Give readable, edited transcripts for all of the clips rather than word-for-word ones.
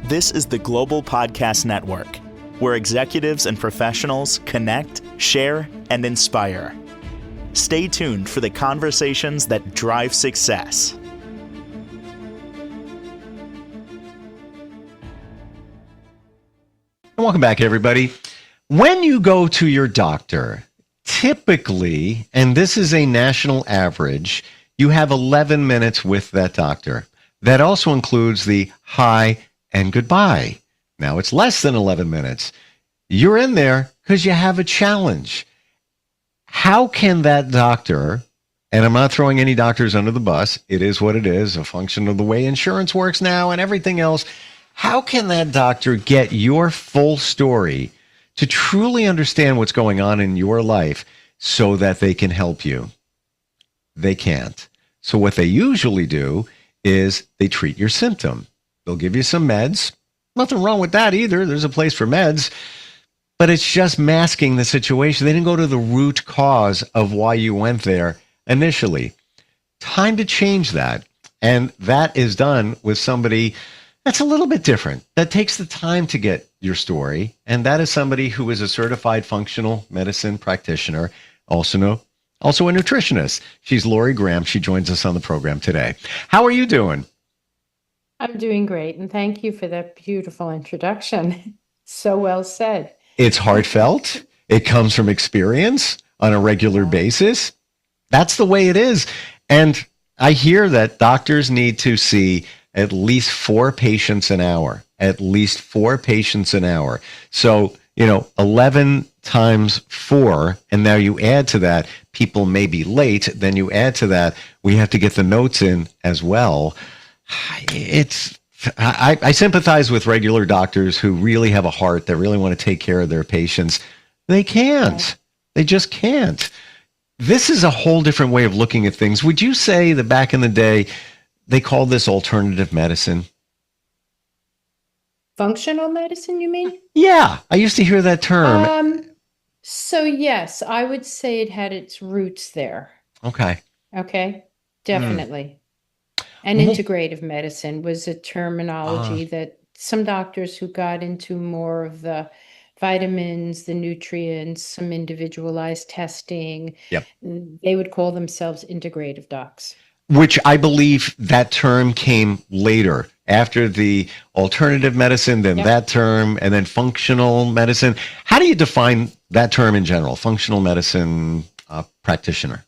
This is the Global Podcast Network, where executives and professionals connect, share, and inspire. Stay tuned for the conversations that drive success. Welcome back, everybody. When you go to your doctor, typically, and this is a national average, you have 11 minutes with that doctor. That also includes the hi and goodbye. Now it's less than 11 minutes. You're in there because you have a challenge. How can that doctor, and I'm not throwing any doctors under the bus, it is what it is, a function of the way insurance works now and everything else. How can that doctor get your full story to truly understand what's going on in your life so that they can help you? They can't. So what they usually do is they treat your symptom. They'll give you some meds. Nothing wrong with that either. There's a place for meds. But it's just masking the situation. They didn't go to the root cause of why you went there initially. Time to change that. And that is done with somebody that's a little bit different. That takes the time to get your story. And that is somebody who is a certified functional medicine practitioner, also a nutritionist. She's Lori Graham. She joins us on the program today. How are you doing? I'm doing great, and thank you for that beautiful introduction. So well said. It's heartfelt. It comes from experience on a regular basis. That's the way it is. And I hear that doctors need to see at least 4 patients an hour, at least 4 patients an hour. So, 11 times 4, and now you add to that, people may be late, then you add to that, we have to get the notes in as well. I sympathize with regular doctors who really have a heart, that really want to take care of their patients. They can't. They just can't. This is a whole different way of looking at things. Would you say that back in the day, they called this alternative medicine? Functional medicine, you mean? Yeah, I used to hear that term. So yes, I would say it had its roots there. Okay, definitely. And integrative medicine was a terminology that some doctors who got into more of the vitamins, the nutrients, some individualized testing, they would call themselves integrative docs. Which I believe that term came later, after the alternative medicine, then that term, and then functional medicine. How do you define that term in general, functional medicine practitioner?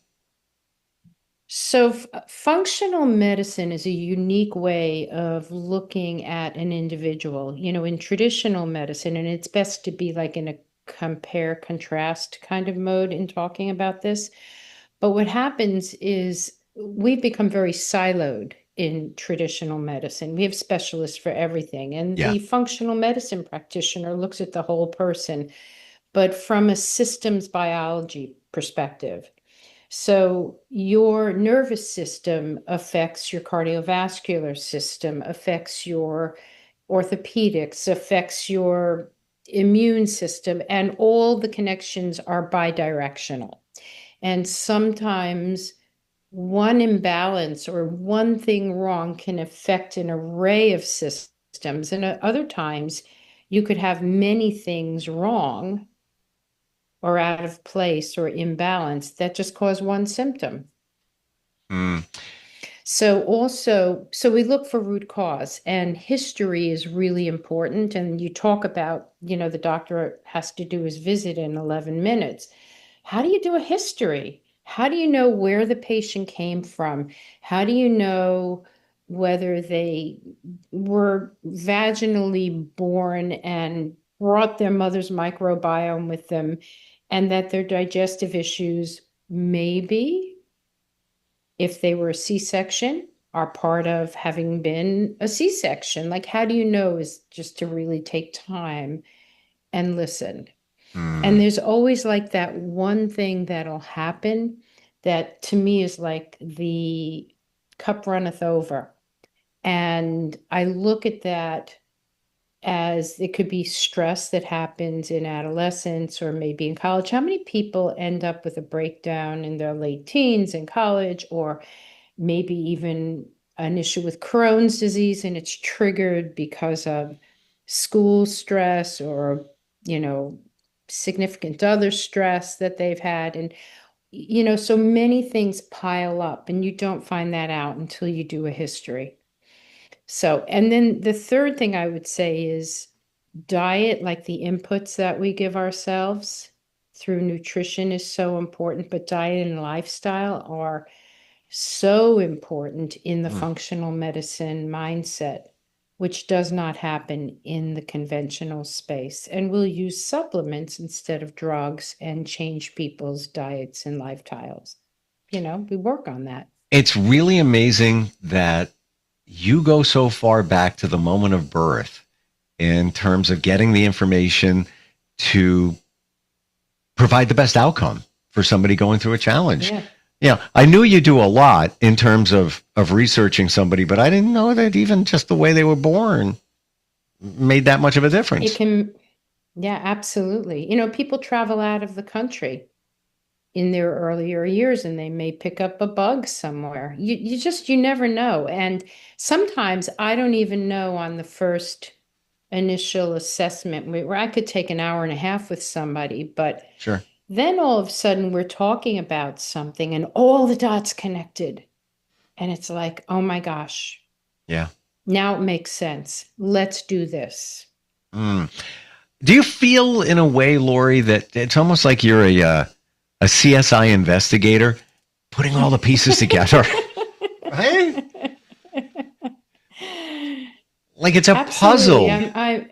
So functional medicine is a unique way of looking at an individual. In traditional medicine, and it's best to be like in a compare contrast kind of mode in talking about this. But what happens is we've become very siloed in traditional medicine. We have specialists for everything. And the functional medicine practitioner looks at the whole person, but from a systems biology perspective. So your nervous system affects your cardiovascular system, affects your orthopedics, affects your immune system, and all the connections are bidirectional. And sometimes one imbalance or one thing wrong can affect an array of systems. And at other times, you could have many things wrong or out of place or imbalance that just cause one symptom. So we look for root cause, and history is really important. And you talk about, the doctor has to do his visit in 11 minutes. How do you do a history? How do you know where the patient came from? How do you know whether they were vaginally born and brought their mother's microbiome with them, and that their digestive issues maybe, if they were a C-section, are part of having been a C-section? Like, how do you know is just to really take time and listen. And there's always like that one thing that'll happen that to me is like the cup runneth over. And I look at that as it could be stress that happens in adolescence or maybe in college. How many people end up with a breakdown in their late teens in college, or maybe even an issue with Crohn's disease, and it's triggered because of school stress or, you know, significant other stress that they've had. And, you know, so many things pile up and you don't find that out until you do a history. So, and then the third thing I would say is diet, like the inputs that we give ourselves through nutrition is so important, but diet and lifestyle are so important in the Mm. functional medicine mindset, which does not happen in the conventional space. And we'll use supplements instead of drugs and change people's diets and lifestyles. You know, we work on that. It's really amazing that you go so far back to the moment of birth in terms of getting the information to provide the best outcome for somebody going through a challenge. Yeah. Yeah, I knew you do a lot in terms of researching somebody, but I didn't know that even just the way they were born made that much of a difference. It can, yeah, absolutely. You know, people travel out of the country in their earlier years and they may pick up a bug somewhere. You never know. And sometimes I don't even know on the first initial assessment where I could take an hour and a half with somebody, but Sure. then all of a sudden we're talking about something and all the dots connected. And it's like, oh my gosh, Yeah. now it makes sense. Let's do this. Mm. Do you feel in a way, Lori, that it's almost like you're a CSI investigator putting all the pieces together? Right? Like it's a Absolutely. puzzle.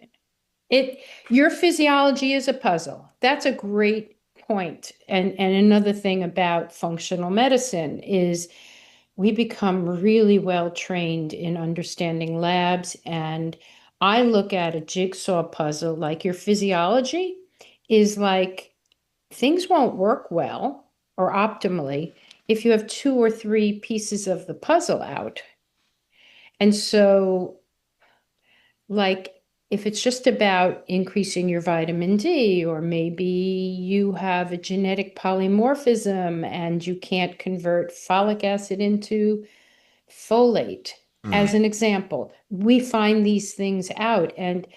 It your physiology is a puzzle. That's a great point. And another thing about functional medicine is we become really well trained in understanding labs. And I look at a jigsaw puzzle like your physiology is like things won't work well or optimally if you have two or three pieces of the puzzle out. And so, like, if it's just about increasing your vitamin D, or maybe you have a genetic polymorphism and you can't convert folic acid into folate, Mm. as an example, we find these things out and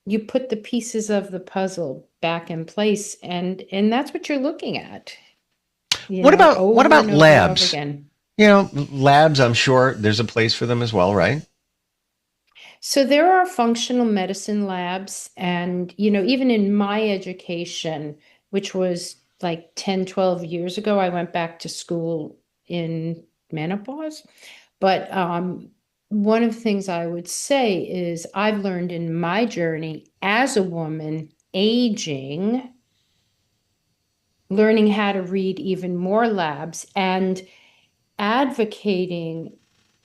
you put the pieces of the puzzle back in place, and that's what you're looking at, you know, What over about and over and over labs? again. You know, labs, I'm sure there's a place for them as well, right? So there are functional medicine labs, and, you know, even in my education, which was like 10, 12 years ago, I went back to school in menopause. But one of the things I would say is I've learned in my journey as a woman, aging, learning how to read even more labs and advocating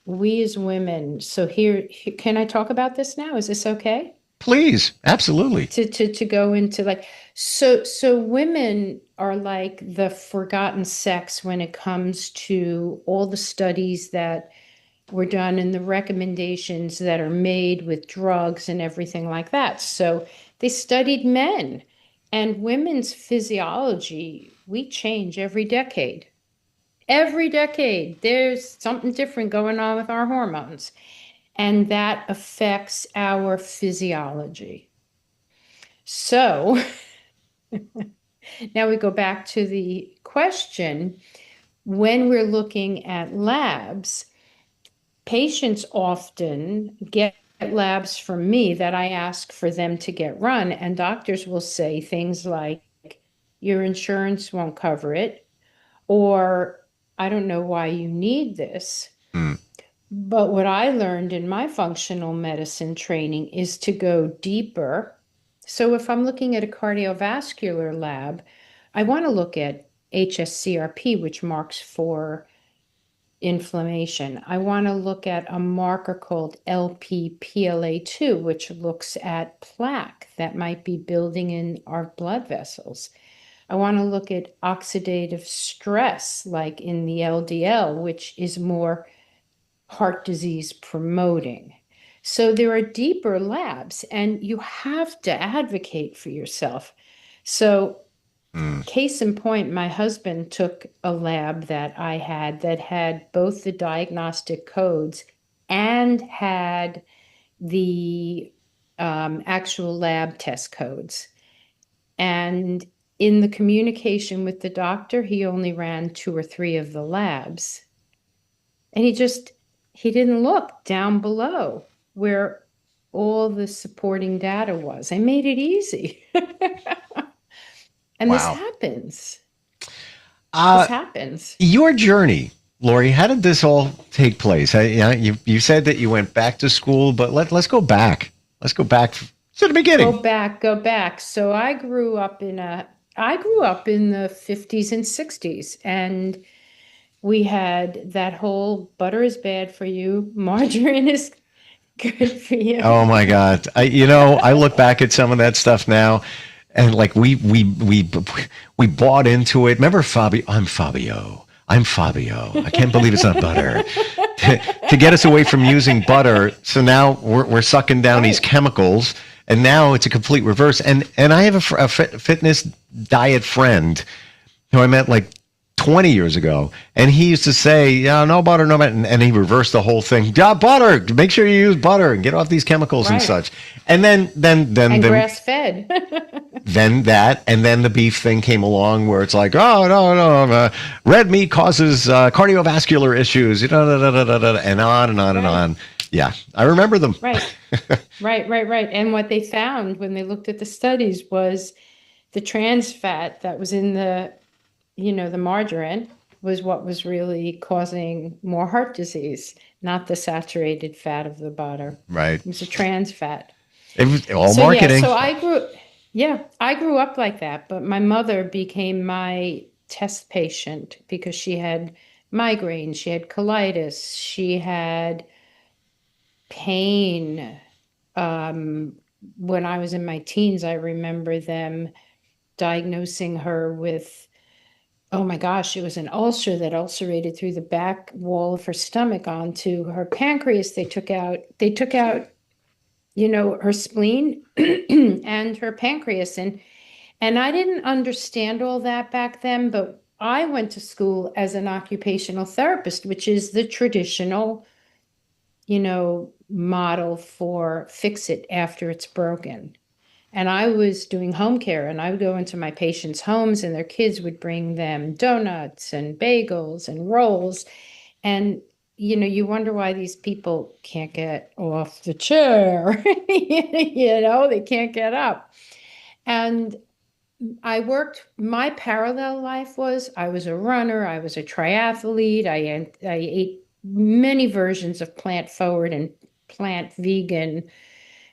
we as women. So can I talk about this now? Is this okay? Please, absolutely. To go into like, so women are like the forgotten sex when it comes to all the studies that were done and the recommendations that are made with drugs and everything like that. So they studied men and women's physiology. We change every decade. Every decade, there's something different going on with our hormones, and that affects our physiology. So now we go back to the question when we're looking at labs, patients often get labs from me that I ask for them to get run, and doctors will say things like, your insurance won't cover it, or I don't know why you need this. Mm. But what I learned in my functional medicine training is to go deeper. So if I'm looking at a cardiovascular lab, I want to look at HSCRP, which marks for inflammation. I want to look at a marker called LPPLA2, which looks at plaque that might be building in our blood vessels. I want to look at oxidative stress, like in the LDL, which is more heart disease promoting. So there are deeper labs, and you have to advocate for yourself. So Mm. case in point, my husband took a lab that I had that had both the diagnostic codes and had the actual lab test codes. And in the communication with the doctor, he only ran 2 or 3 of the labs. And he didn't look down below where all the supporting data was. I made it easy. And this Wow. happens. Uh, This happens. Your journey, Lori, how did this all take place? You said that you went back to school, but let's go back. Let's go back to the beginning. Go back. So I grew up in the 50s and 60s, and we had that whole butter is bad for you, margarine is good for you. Oh my God. I look back at some of that stuff now, and like we bought into it. Remember Fabio? I'm Fabio. I can't believe it's not butter. To get us away from using butter. So now we're sucking down these chemicals, and now it's a complete reverse. And I have a fitness diet friend who I met like 20 years ago, and he used to say, "Yeah, no butter, no butter," and he reversed the whole thing. Yeah, butter. Make sure you use butter and get off these chemicals and such. And then Grass fed. then the beef thing came along, where it's like, oh no, red meat causes cardiovascular issues, and on and on and on. Yeah, I remember them. Right. And what they found when they looked at the studies was the trans fat that was in the margarine was what was really causing more heart disease, not the saturated fat of the butter. Right. It was a trans fat. It was all marketing. Yeah, so I grew up like that, but my mother became my test patient because she had migraine, she had colitis, she had pain. When I was in my teens, I remember them diagnosing her with, oh my gosh, it was an ulcer that ulcerated through the back wall of her stomach onto her pancreas. They took out, her spleen and her pancreas. And I didn't understand all that back then, but I went to school as an occupational therapist, which is the traditional, model for fix it after it's broken. And I was doing home care, and I would go into my patients' homes, and their kids would bring them donuts and bagels and rolls. And, you wonder why these people can't get off the chair. They can't get up. And my parallel life was, I was a runner, I was a triathlete, I ate many versions of plant forward and plant vegan,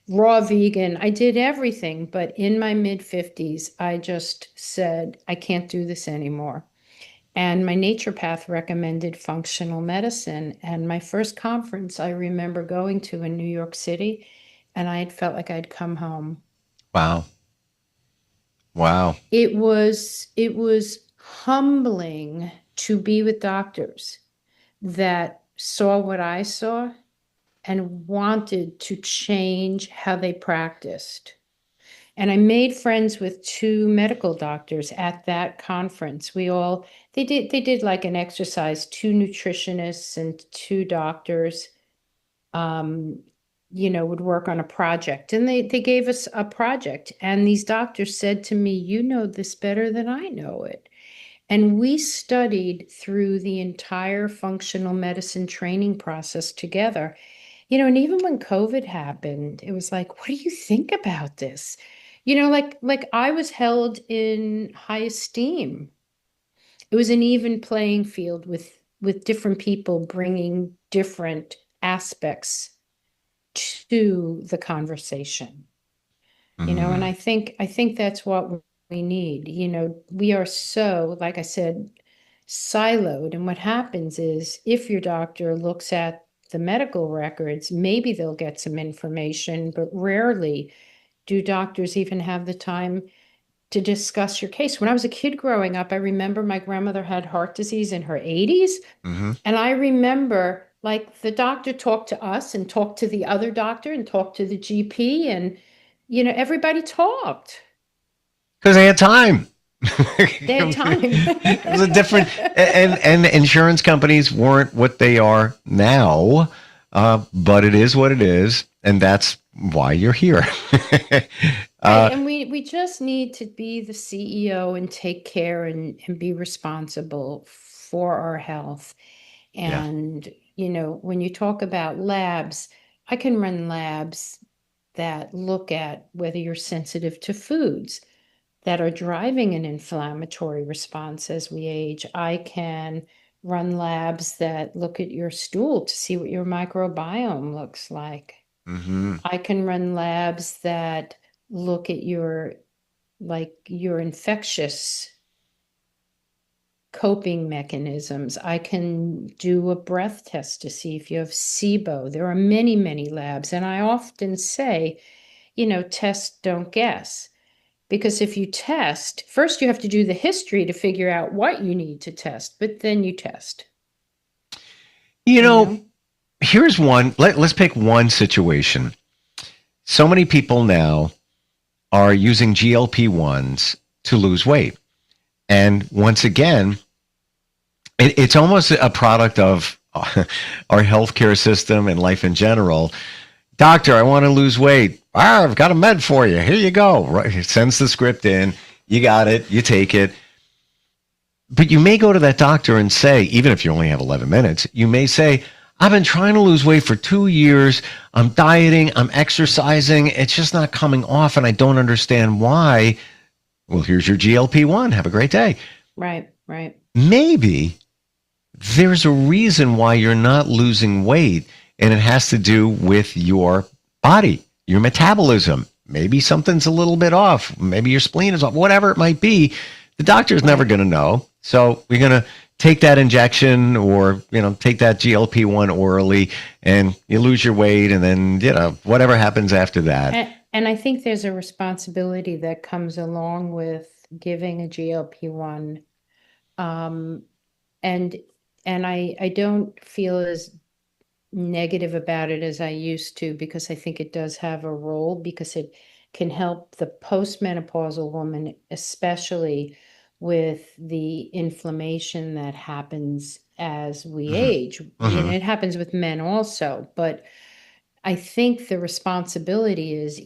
raw vegan. I did everything, but in my mid-50s, I just said, I can't do this anymore. And my naturopath recommended functional medicine. And my first conference, I remember going to in New York City, and I had felt like I'd come home. Wow. It was humbling to be with doctors that saw what I saw and wanted to change how they practiced. And I made friends with 2 medical doctors at that conference. They did like an exercise, 2 nutritionists and 2 doctors, would work on a project. And they gave us a project. And these doctors said to me, you know this better than I know it. And we studied through the entire functional medicine training process together. And even when COVID happened, it was like, what do you think about this? Like I was held in high esteem. It was an even playing field with different people bringing different aspects to the conversation. And I think that's what we need. We are so, like I said, siloed. And what happens is if your doctor looks at the medical records, maybe they'll get some information, but rarely do doctors even have the time to discuss your case. When I was a kid growing up, I remember my grandmother had heart disease in her 80s. And I remember like the doctor talked to us and talked to the other doctor and talked to the GP, and, everybody talked. Because they had time. They had time. It was a different, and insurance companies weren't what they are now, but it is what it is. And that's why you're here. Right. uh, And we just need to be the CEO and take care and be responsible for our health. yeah. And, when you talk about labs, I can run labs that look at whether you're sensitive to foods that are driving an inflammatory response as we age. I can run labs that look at your stool to see what your microbiome looks like. Hmm. I can run labs that look at your infectious coping mechanisms. I can do a breath test to see if you have SIBO. There are many, many labs. And I often say, test, don't guess. Because if you test, first you have to do the history to figure out what you need to test, but then you test, You you know, know? here's one. Let's pick one situation. So many people now are using GLP-1s to lose weight. And once again, it's almost a product of our healthcare system and life in general. Doctor, I want to lose weight. I've got a med for you. Here you go. Right. It sends the script in. You got it. You take it. But you may go to that doctor and say, even if you only have 11 minutes, you may say, I've been trying to lose weight for 2 years. I'm dieting. I'm exercising. It's just not coming off, and I don't understand why. Well, here's your GLP-1. Have a great day. Right, right. Maybe there's a reason why you're not losing weight, and it has to do with your body, your metabolism. Maybe something's a little bit off. Maybe your spleen is off, whatever it might be. The doctor's never going to know. So we're going to take that injection or, take that GLP-1 orally and you lose your weight. And then, whatever happens after that. And I think there's a responsibility that comes along with giving a GLP-1. Um, and and I don't feel as negative about it as I used to, because I think it does have a role, because it can help the postmenopausal woman, especially with the inflammation that happens as we Mm-hmm. age. Mm-hmm. It happens with men also, but I think the responsibility is,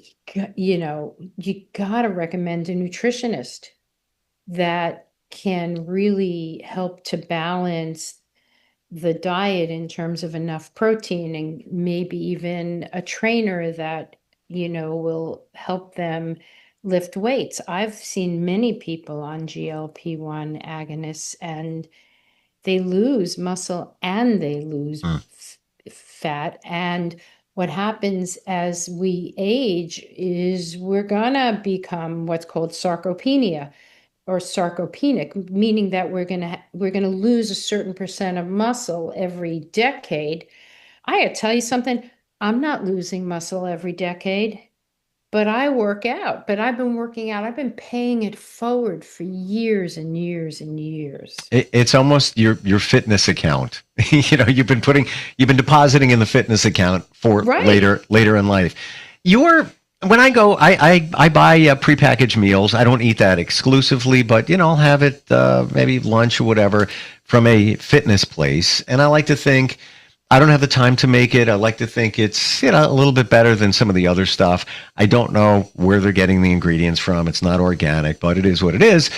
you got to recommend a nutritionist that can really help to balance the diet in terms of enough protein, and maybe even a trainer that, will help them lift weights. I've seen many people on GLP-1 agonists, and they lose muscle and they lose Mm. fat. And what happens as we age is we're gonna become what's called sarcopenia or sarcopenic, meaning that we're gonna lose a certain percent of muscle every decade. I gotta tell you something, I'm not losing muscle every decade, but I work out. But I've been working out, I've been paying it forward for years and years and years. It's almost your fitness account. You've been depositing in the fitness account for Right. later in life. When I go, I buy prepackaged meals. I don't eat that exclusively, but I'll have it maybe lunch or whatever from a fitness place. And I like to think I don't have the time to make it. I like to think it's a little bit better than some of the other stuff. I don't know where they're getting the ingredients from. It's not organic, but it is what it is.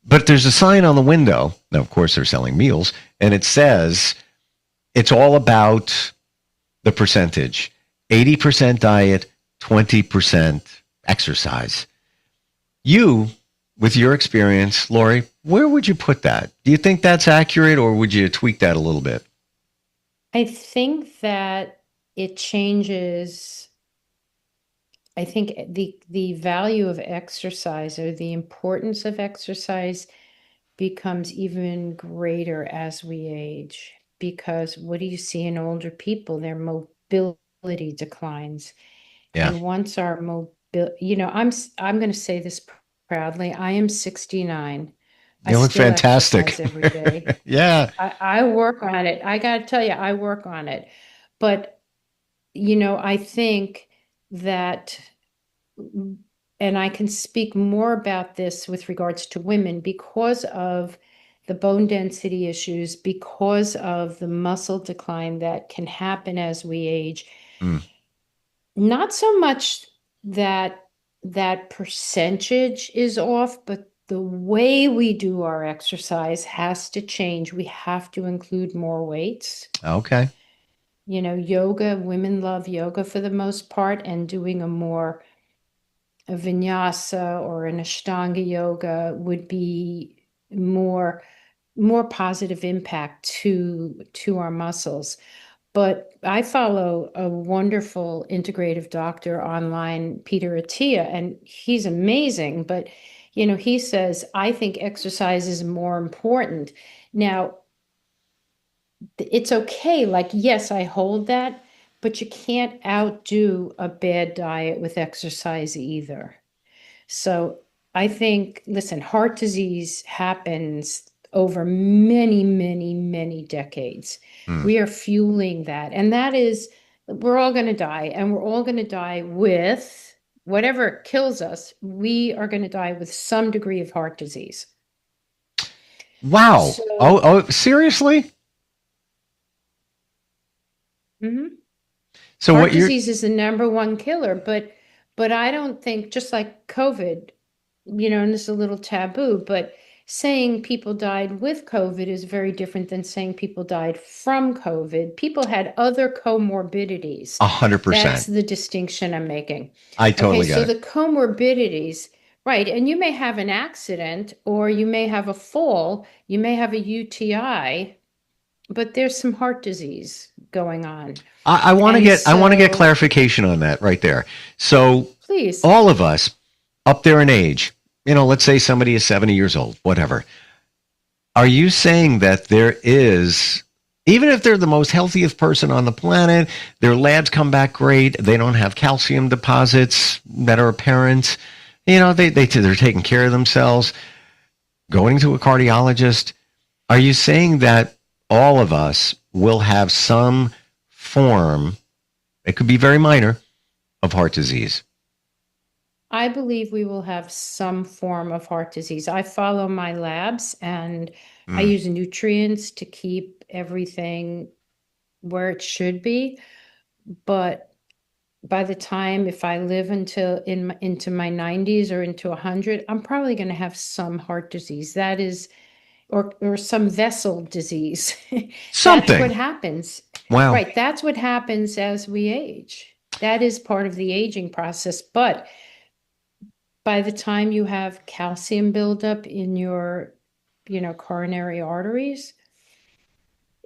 But there's a sign on the window. Now, of course, they're selling meals, and it says it's all about the percentage: 80% diet, 20% exercise. You, with your experience, Lori, where would you put that? Do you think that's accurate, or would you tweak that a little bit? I think that it changes. I think the value of exercise, or the importance of exercise, becomes even greater as we age. Because what do you see in older people? Their mobility declines. Yeah, And once our I'm going to say this proudly. I am 69. I you look still fantastic. exercise every day. Yeah. I work on it. I got to tell you, I work on it. But, I think that, and I can speak more about this with regards to women, because of the bone density issues, because of the muscle decline that can happen as we age. Mm. Not so much that that percentage is off, but the way we do our exercise has to change. We have to include more weights. Okay. Yoga, women love yoga for the most part, and doing a vinyasa or an Ashtanga yoga would be more more positive impact to our muscles. But I follow a wonderful integrative doctor online, Peter Attia, and he's amazing. But he says, I think exercise is more important. Now, it's okay. Like, yes, I hold that, but you can't outdo a bad diet with exercise either. So I think, listen, heart disease happens over many, many, many decades. Hmm. We are fueling that. And that is, we're all going to die, and we're all going to die with whatever kills us. We are going to die with some degree of heart disease. Wow. Oh, So, oh, seriously? mhm. So Heart what you're disease is the number one killer, but I don't think, just like COVID, and this is a little taboo, but saying people died with COVID is very different than saying people died from COVID. People had other comorbidities. That's 100%. the distinction I'm making. I Okay, totally so got it. the comorbidities, right, and you may have an accident, or you may have a fall, you may have a UTI, but there's some heart disease going on. I want to And get so, clarification on that right there. So please. all of us up there in age, let's say somebody is 70 years old, whatever. Are you saying that there is, even if they're the most healthiest person on the planet, their labs come back great, they don't have calcium deposits that are apparent, they're taking care of themselves, going to a cardiologist, are you saying that all of us will have some form, it could be very minor, of heart disease? I believe we will have some form of heart disease. I follow my labs, and I Mm. use nutrients to keep everything where it should be. But by the time, if I live into my 90s or into 100, I'm probably going to have some heart disease. That is, or some vessel disease. That's what Something. happens. Wow. Right. That's what happens as we age. That is part of the aging process. But by the time you have calcium buildup in your, coronary arteries,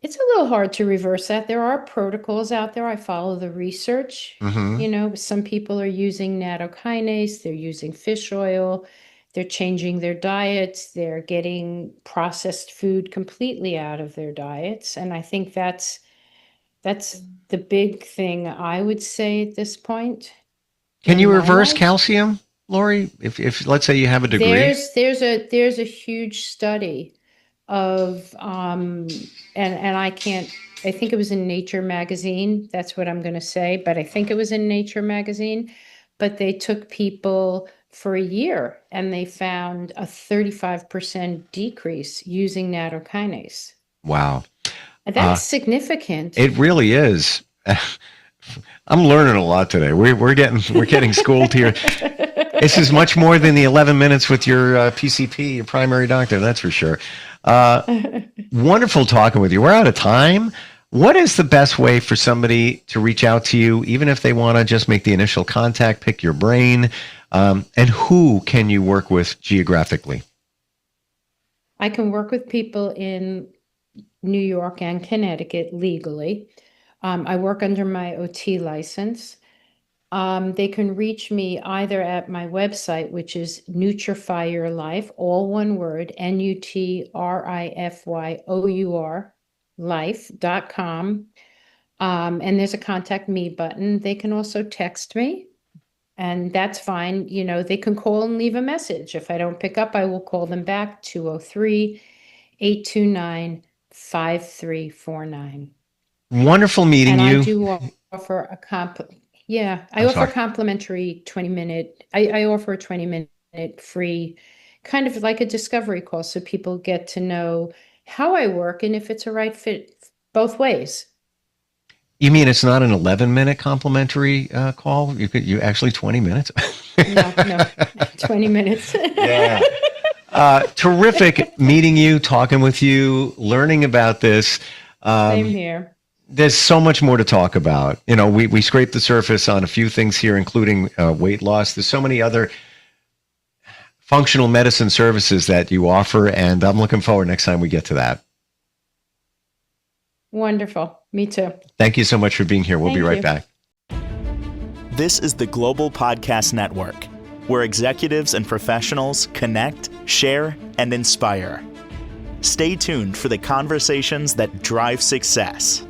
it's a little hard to reverse that. There are protocols out there. I follow the research. Hmm. Some people are using nattokinase, they're using fish oil, they're changing their diets, they're getting processed food completely out of their diets. And I think that's the big thing I would say at this point Can in you my reverse life. calcium, Lori? If let's say you have a degree? There's a huge study of and I can't, I think it was in Nature magazine. That's what I'm going to say, but I think it was in Nature magazine. But they took people for a year, and they found a 35% decrease using nattokinase. Wow. And Uh, that's significant. it really is. I'm learning a lot today. We're getting schooled here. This is much more than the 11 minutes with your PCP, your primary doctor. That's for sure. Uh, Wonderful talking with you. We're out of time. What is the best way for somebody to reach out to you, even if they want to just make the initial contact, pick your brain, and who can you work with geographically? I can work with people in New York and Connecticut legally. I work under my OT license. They can reach me either at my website, which is Nutrifyourlife, all one word, Nutrifyour life.com. And there's a contact me button. They can also text me, and that's fine. They can call and leave a message. If I don't pick up, I will call them back, 203-829-5349. Wonderful meeting And I you. do offer yeah, I I'm offer sorry. complimentary 20-minute, I offer a 20-minute free, kind of like a discovery call, so people get to know how I work and if it's a right fit both ways. You mean it's not an 11-minute complimentary call? You actually 20 minutes? No, 20 minutes. Yeah. Terrific meeting you, talking with you, learning about this. Same here. There's so much more to talk about. You know, we scraped the surface on a few things here, including weight loss. There's so many other functional medicine services that you offer, and I'm looking forward next time we get to that. Wonderful. Me too. Thank you so much for being here. We'll be Thank right you. back. This is the Global Podcast Network, where executives and professionals connect, share, and inspire. Stay tuned for the conversations that drive success.